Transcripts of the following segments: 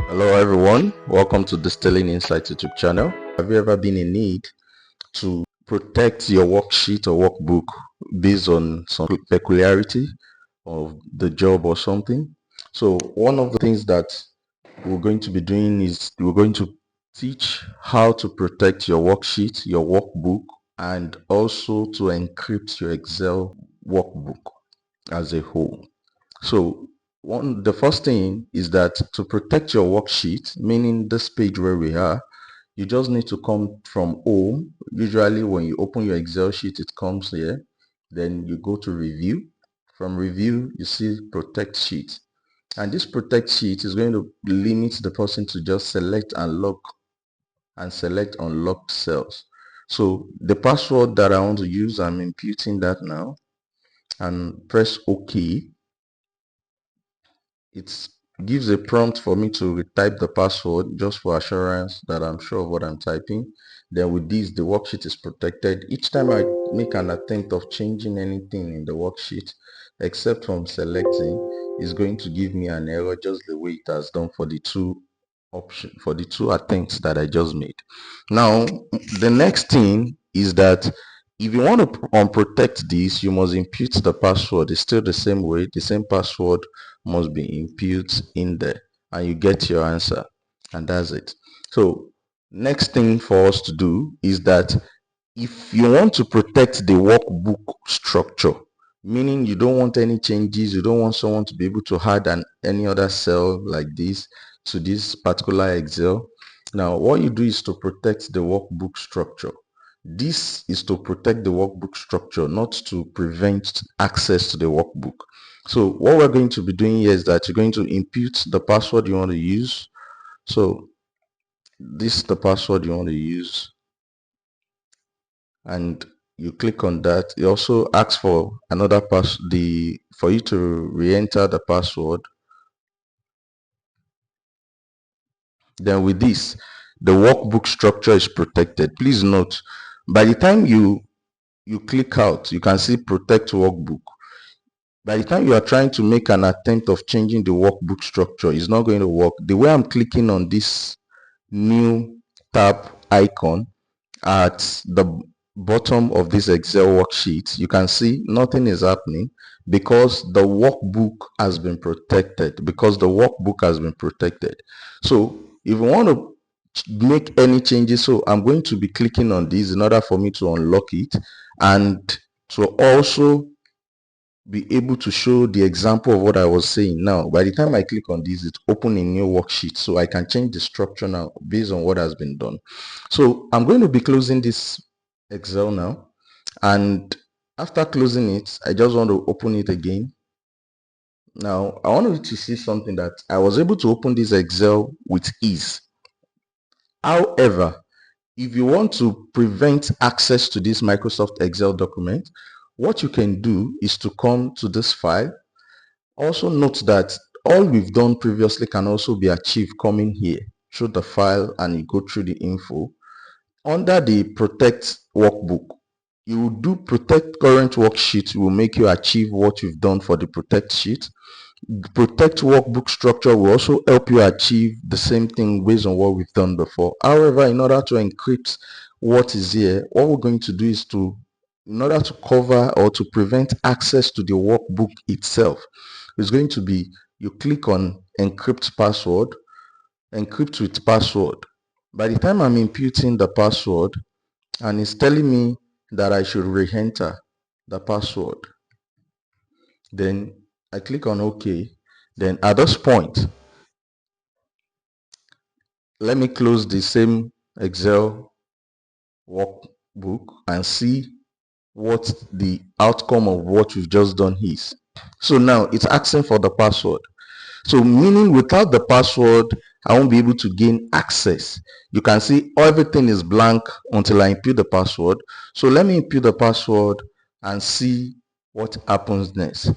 Hello everyone, welcome to Distilling Insights YouTube channel. Have you ever been in need to protect your worksheet or workbook based on some peculiarity of the job or something? So one of the things that we're going to be doing is we're going to teach how to protect your worksheet, your workbook, and also to encrypt your Excel workbook as a whole. So the first thing is that to protect your worksheet, meaning this page where we are, you just need to come from home. Usually when you open your Excel sheet, it comes here. Then you go to review. From review, you see protect sheet. And this protect sheet is going to limit the person to just select and lock and select unlocked cells. So the password that I want to use, I'm imputing that now and press OK. It gives a prompt for me to retype the password just for assurance that I'm sure of what I'm typing. Then with this, the worksheet is protected. Each time I make an attempt of changing anything in the worksheet, except from selecting, is going to give me an error just the way it has done for the two attempts that I just made. Now, the next thing is that if you want to unprotect this, you must impute the password. It's still the same way. The same password must be input in there and you get your answer, and that's it. So next thing for us to do is that if you want to protect the workbook structure, meaning you don't want any changes, you don't want someone to be able to add any other cell like this to this particular Excel. Now what you do is to protect the workbook structure. This is to protect the workbook structure, not to prevent access to the workbook. So what we're going to be doing here is that you're going to input the password you want to use. So this is the password you want to use, and you click on that. It also asks for another for you to re-enter the password. Then with this, the workbook structure is protected. Please note, by the time you click out, you can see protect workbook. By the time you are trying to make an attempt of changing the workbook structure, it's not going to work. The way I'm clicking on this new tab icon at the bottom of this Excel worksheet, you can see nothing is happening because the workbook has been protected. So if you want to make any changes, so I'm going to be clicking on this in order for me to unlock it and to also be able to show the example of what I was saying. Now by the time I click on this, it's open a new worksheet, so I can change the structure now based on what has been done. So I'm going to be closing this Excel now, and after closing it, I just want to open it again. Now I want you to see something, that I was able to open this Excel with ease. However, if you want to prevent access to this Microsoft Excel document, what you can do is to come to this file. Also note that all we've done previously can also be achieved coming here through the file, and you go through the info. Under the protect workbook, you will do protect current worksheet, will make you achieve what you've done for the protect sheet. The protect workbook structure will also help you achieve the same thing based on what we've done before. However, in order to encrypt what is here, what we're going to do is in order to cover or to prevent access to the workbook itself, it's going to be, you click on encrypt password, encrypt with password. By the time I'm imputing the password and it's telling me that I should re-enter the password, then I click on OK. Then at this point, let me close the same Excel workbook and see what the outcome of what we've just done is. So now it's asking for the password. So meaning without the password, I won't be able to gain access. You can see everything is blank until I input the password. So let me input the password and see what happens next.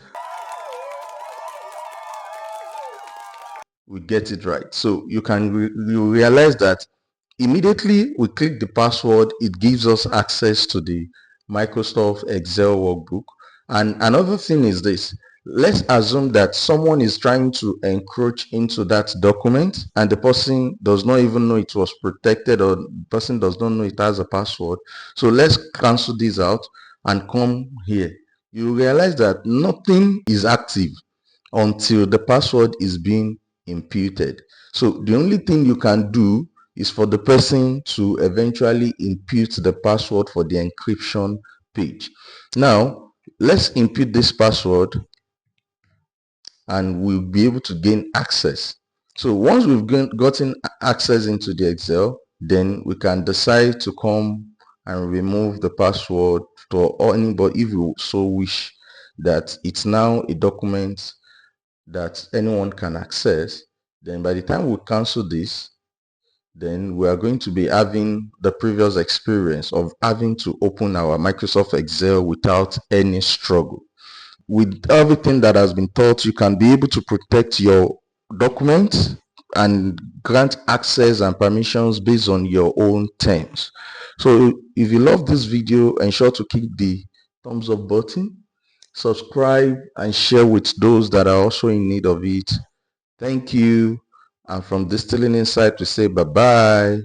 We get it right. So you realize that immediately we click the password, it gives us access to the Microsoft Excel workbook. And another thing is this: let's assume that someone is trying to encroach into that document and the person does not even know it was protected, or the person does not know it has a password. So let's cancel this out and come here. You realize that nothing is active until the password is being imputed. So the only thing you can do is for the person to eventually impute the password for the encryption page. Now let's impute this password and we'll be able to gain access. So once we've gotten access into the Excel, then we can decide to come and remove the password to anybody if you so wish, that it's now a document that anyone can access. Then by the time we cancel this, then we are going to be having the previous experience of having to open our Microsoft Excel without any struggle. With everything that has been taught, you can be able to protect your documents and grant access and permissions based on your own terms. So if you love this video, ensure to click the thumbs up button, subscribe and share with those that are also in need of it. Thank you. And from Distilling Insight, we say bye bye.